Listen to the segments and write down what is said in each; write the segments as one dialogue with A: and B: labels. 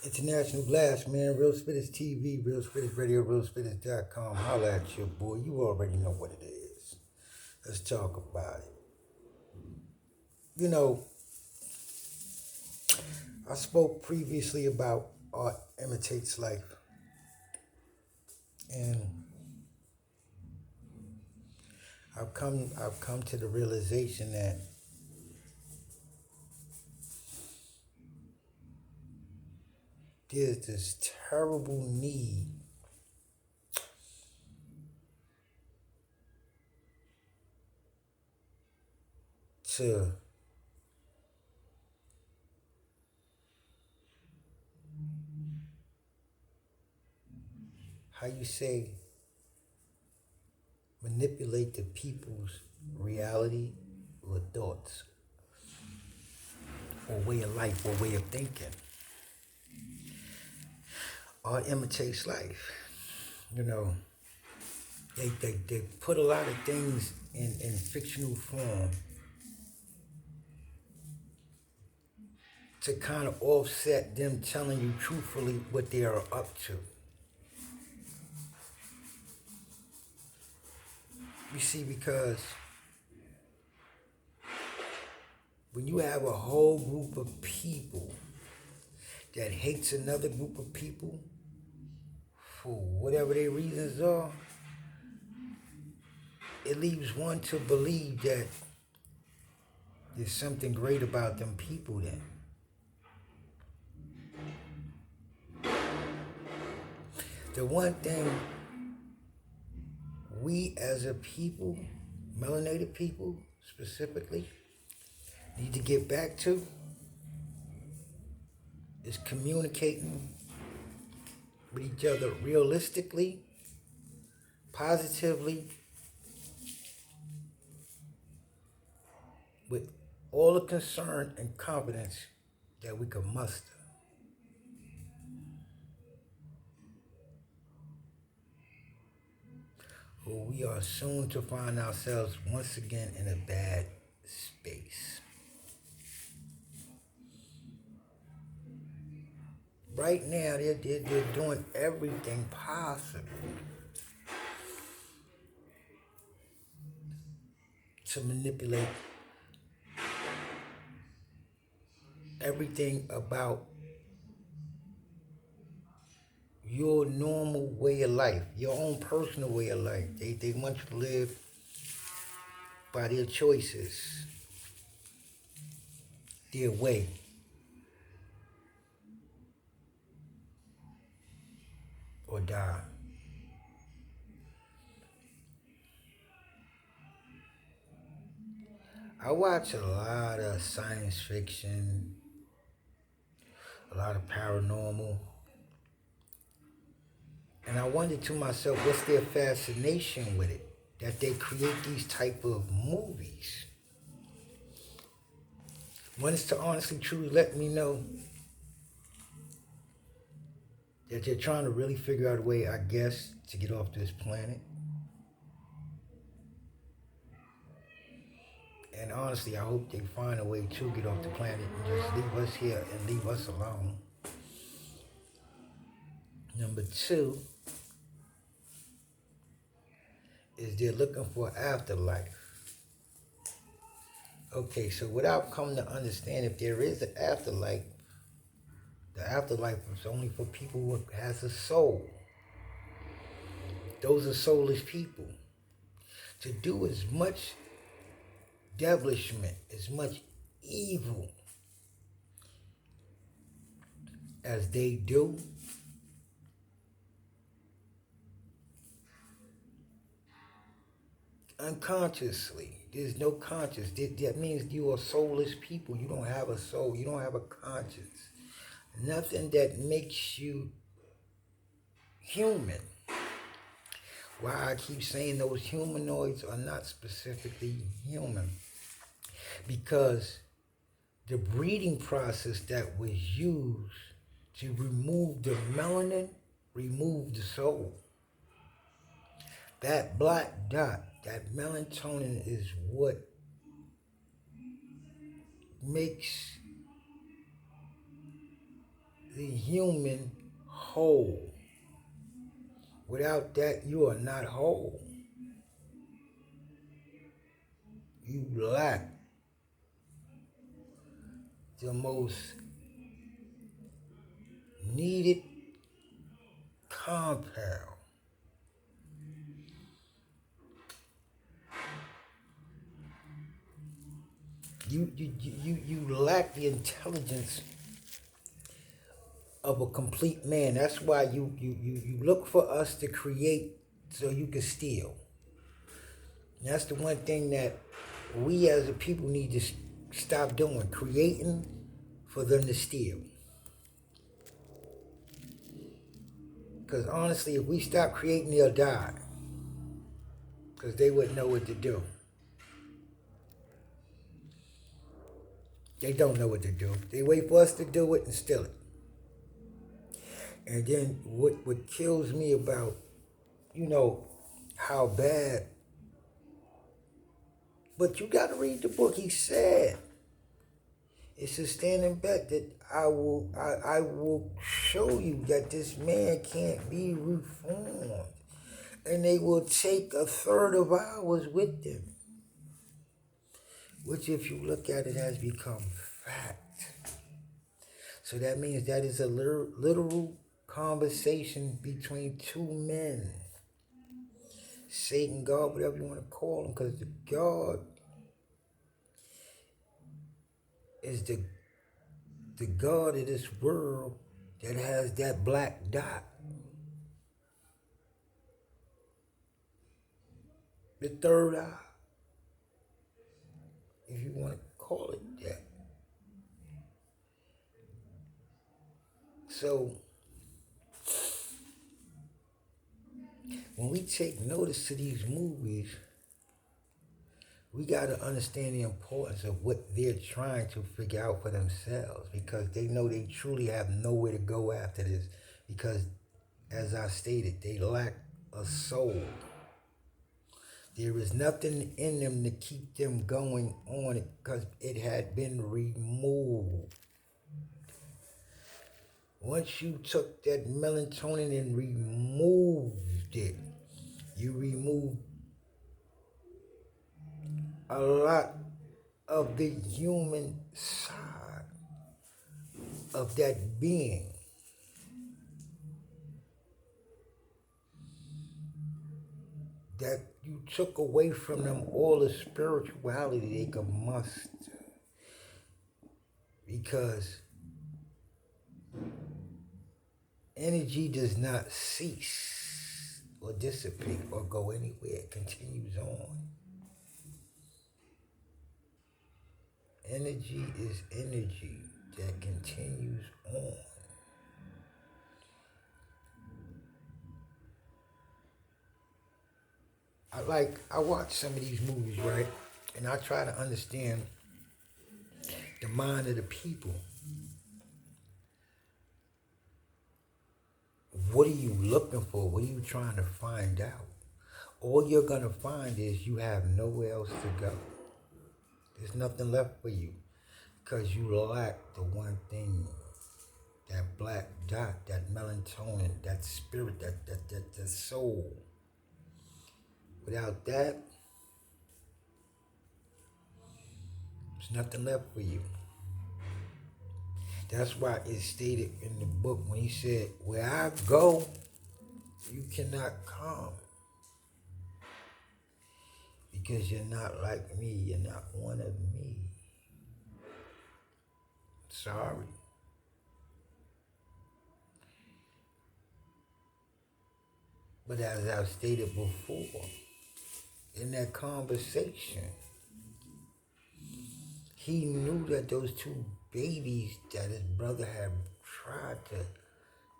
A: International Blast, man. Real Spitters TV, Real Spitters Radio, RealSpitters.com. Holla at your boy. You already know what it is. Let's talk about it. You know, I spoke previously about art imitates life. And I've come to the realization that there's this terrible need to how you say manipulate the people's reality or thoughts or way of life or way of thinking. Art imitates life. You know, they put a lot of things in fictional form to kind of offset them telling you truthfully what they are up to. You see, because when you have a whole group of people that hates another group of people for whatever their reasons are, it leaves one to believe that there's something great about them people then. The one thing we as a people, melanated people specifically, need to get back to is communicating with each other realistically, positively, with all the concern and confidence that we can muster. Or we are soon to find ourselves once again in a bad space. Right now, they're doing everything possible to manipulate everything about your normal way of life, your own personal way of life. They want you to live by their choices, their way. Or die. I watch a lot of science fiction, a lot of paranormal, and I wonder to myself, what's their fascination with it? That they create these type of movies. One is to honestly, truly let me know that they're trying to really figure out a way, I guess, to get off this planet. And honestly, I hope they find a way to get off the planet and just leave us here and leave us alone. Number two is they're looking for afterlife. Okay, so without coming to understand, if there is an afterlife, the afterlife is only for people who has a soul. Those are soulless people. To do as much devilishment, as much evil as they do, unconsciously, there's no conscience. That means you are soulless people. You don't have a soul. You don't have a conscience. Nothing that makes you human. Why I keep saying those humanoids are not specifically human. Because the breeding process that was used to remove the melanin removed the soul. That black dot, that melatonin is what makes the human whole. Without that, you are not whole. You lack the most needed compound. You lack the intelligence of a complete man. That's why you look for us to create so you can steal. And that's the one thing that we as a people need to stop doing, creating for them to steal. Because honestly, if we stop creating, they'll die. Because they wouldn't know what to do. They don't know what to do. They wait for us to do it and steal it. And then what kills me about, how bad. But you got to read the book. He said, it's a standing bet that I will show you that this man can't be reformed. And they will take a third of ours with them. Which, if you look at it, has become fact. So that means that is a literal conversation between two men. Satan, God, whatever you want to call him, because the God is the God of this world that has that black dot. The third eye, if you want to call it that. So, when we take notice to these movies, we got to understand the importance of what they're trying to figure out for themselves, because they know they truly have nowhere to go after this, because, as I stated, they lack a soul. There is nothing in them to keep them going on it, because it had been removed. Once you took that melatonin and removed it, you removed a lot of the human side of that being. That you took away from them all the spirituality they could muster. Because energy does not cease or dissipate or go anywhere. It continues on. Energy is energy that continues on. I watch some of these movies, right? And I try to understand the mind of the people. What are you looking for? What are you trying to find out? All you're going to find is you have nowhere else to go. There's nothing left for you, because you lack the one thing, that black dot, that melatonin, that spirit, that soul. Without that, there's nothing left for you. That's why it's stated in the book when he said, where I go, you cannot come. Because you're not like me. You're not one of me. Sorry. But as I've stated before, in that conversation, he knew that those two babies that his brother had tried to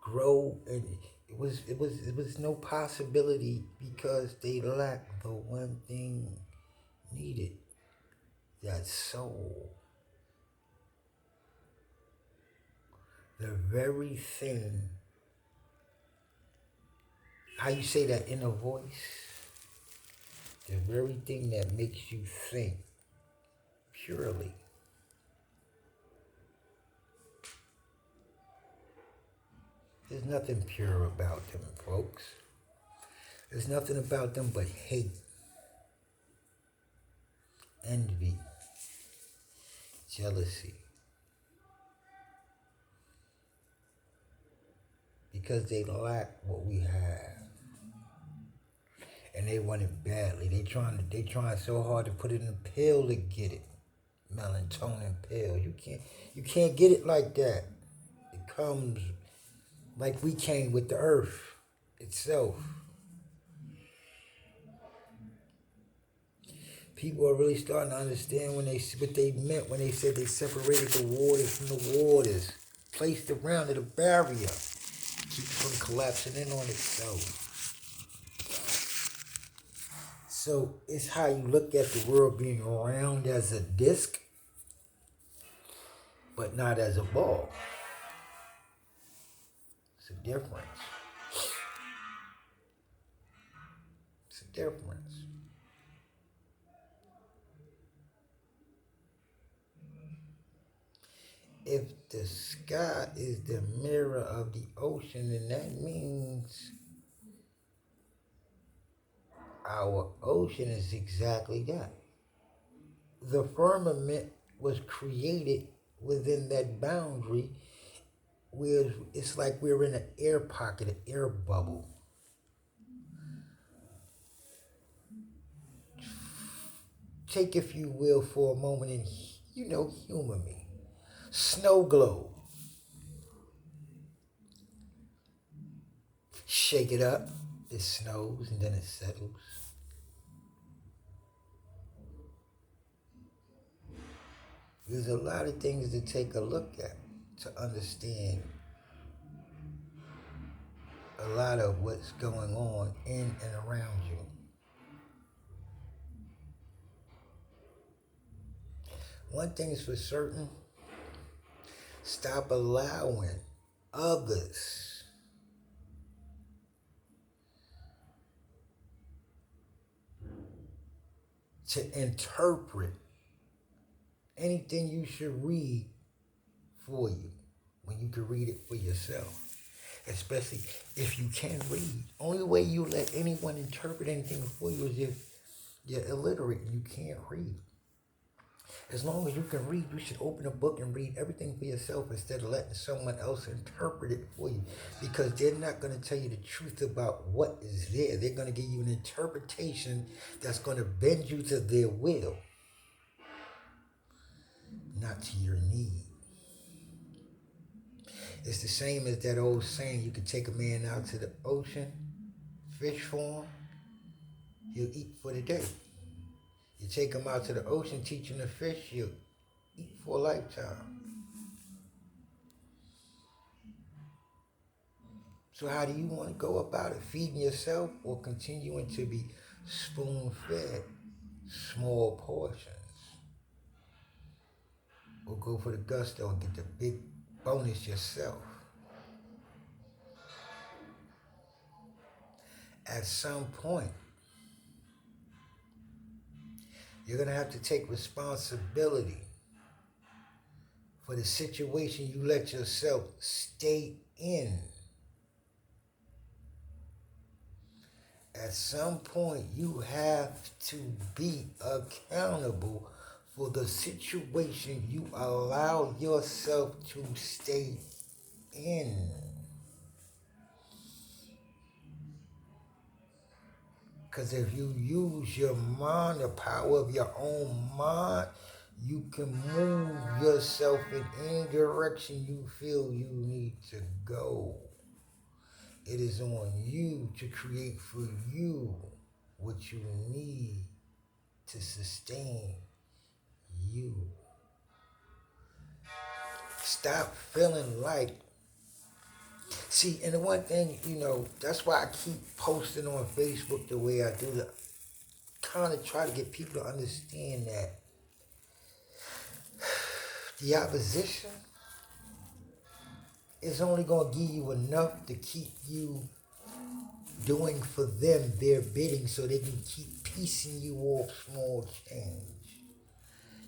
A: grow, and it was no possibility, because they lacked the one thing needed, that soul. The very thing, how you say that inner voice, the very thing that makes you think purely. There's nothing pure about them, folks. There's nothing about them but hate, envy, jealousy. Because they lack what we have. And they want it badly. They trying so hard to put it in a pill to get it. Melatonin pill. You can't get it like that. It comes like we came with the earth itself. People are really starting to understand what they meant when they said they separated the waters from the waters, placed around it a barrier, keep it from collapsing in on itself. So it's how you look at the world being round as a disc, but not as a ball. It's a difference. It's a difference. If the sky is the mirror of the ocean, then that means our ocean is exactly that. The firmament was created within that boundary where it's like we're in an air pocket, an air bubble. Take, if you will, for a moment and, humor me. Snow globe. Shake it up. It snows and then it settles. There's a lot of things to take a look at to understand a lot of what's going on in and around you. One thing is for certain, stop allowing others to interpret anything you should read for you when you can read it for yourself. Especially if you can read. Only way you let anyone interpret anything for you is if you're illiterate and you can't read. As long as you can read, you should open a book and read everything for yourself instead of letting someone else interpret it for you. Because they're not going to tell you the truth about what is there. They're going to give you an interpretation that's going to bend you to their will, not to your need. It's the same as that old saying, you can take a man out to the ocean, fish for him, he'll eat for the day. You take him out to the ocean, teach him to fish, he'll eat for a lifetime. So how do you want to go about it? Feeding yourself or continuing to be spoon-fed small portions? Or go for the gusto and get the big bonus yourself? At some point, you're going to have to take responsibility for the situation you let yourself stay in. At some point, you have to be accountable for the situation you allow yourself to stay in. Because if you use your mind, the power of your own mind, you can move yourself in any direction you feel you need to go. It is on you to create for you what you need to sustain you. Stop feeling like, see, and the one thing, that's why I keep posting on Facebook the way I do, to kind of try to get people to understand that the opposition is only going to give you enough to keep you doing for them their bidding so they can keep piecing you off small change.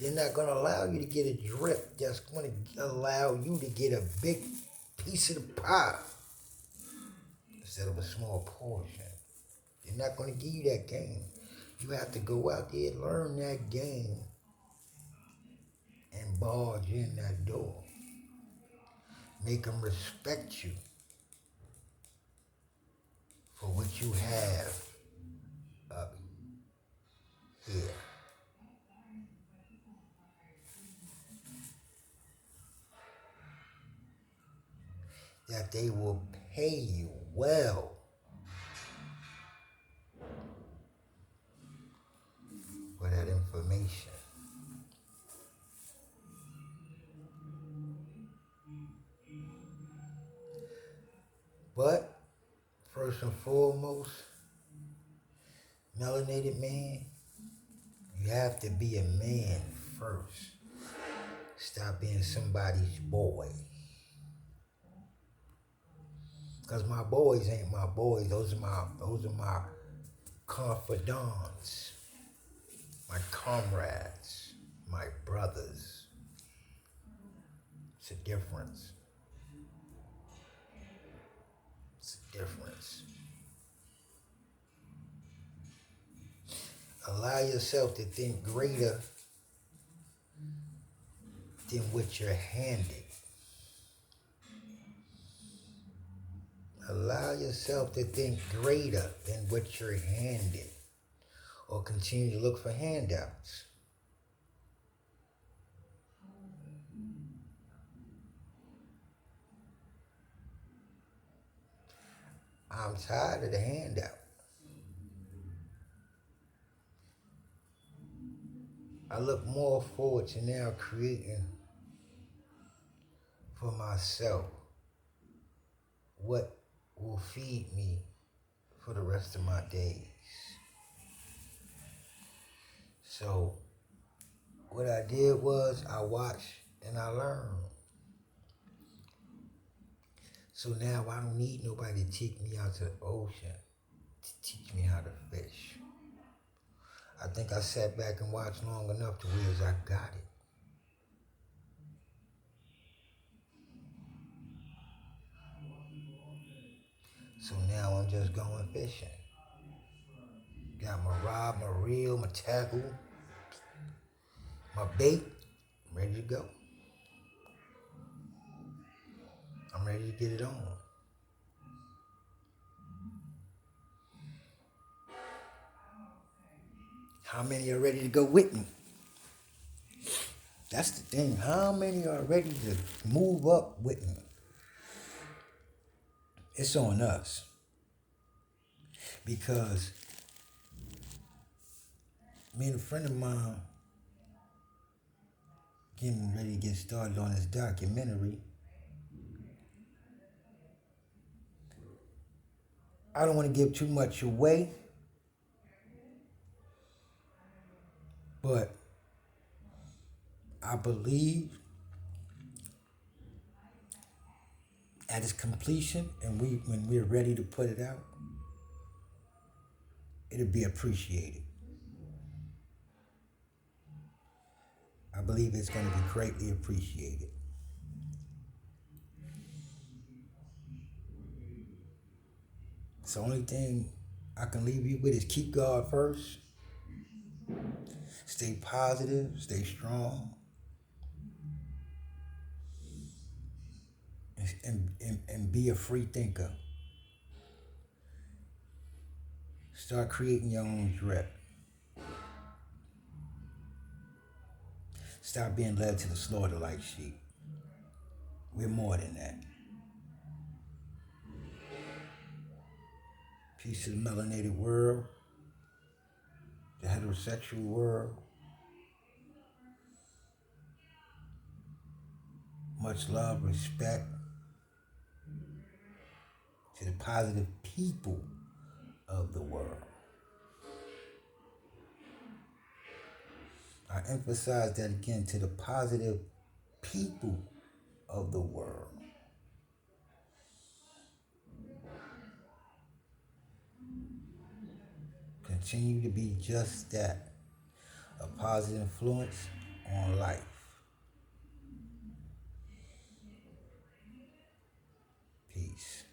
A: They're not going to allow you to get a drip that's going to allow you to get a big piece of the pie. instead of a small portion. They're not going to give you that game. You have to go out there and learn that game and barge in that door. Make them respect you for what you have up here. That they will pay you well for that information. But first and foremost, melanated man, you have to be a man first. Stop being somebody's boy. Because my boys ain't my boys. Those are my confidants, my comrades, my brothers. It's a difference. It's a difference. Allow yourself to think greater than what you're handed. Allow yourself to think greater than what you're handed, or continue to look for handouts. I'm tired of the handout. I look more forward to now creating for myself what will feed me for the rest of my days. So what I did was I watched and I learned. So now I don't need nobody to take me out to the ocean to teach me how to fish. I think I sat back and watched long enough to where I got it. So now I'm just going fishing. Got my rod, my reel, my tackle, my bait. I'm ready to go. I'm ready to get it on. How many are ready to go with me? That's the thing. How many are ready to move up with me? It's on us. Because me and a friend of mine getting ready to get started on this documentary. I don't want to give too much away, but I believe at its completion and when we're ready to put it out, it'll be appreciated. I believe it's going to be greatly appreciated. So the only thing I can leave you with is keep God first. Stay positive, stay strong, and be a free thinker. Start creating your own drip. Stop being led to the slaughter like sheep. We're more than that. Peace to the melanated world, the heterosexual world. Much love, respect to the positive people of the world. I emphasize that again, to the positive people of the world. Continue to be just that, a positive influence on life. Peace.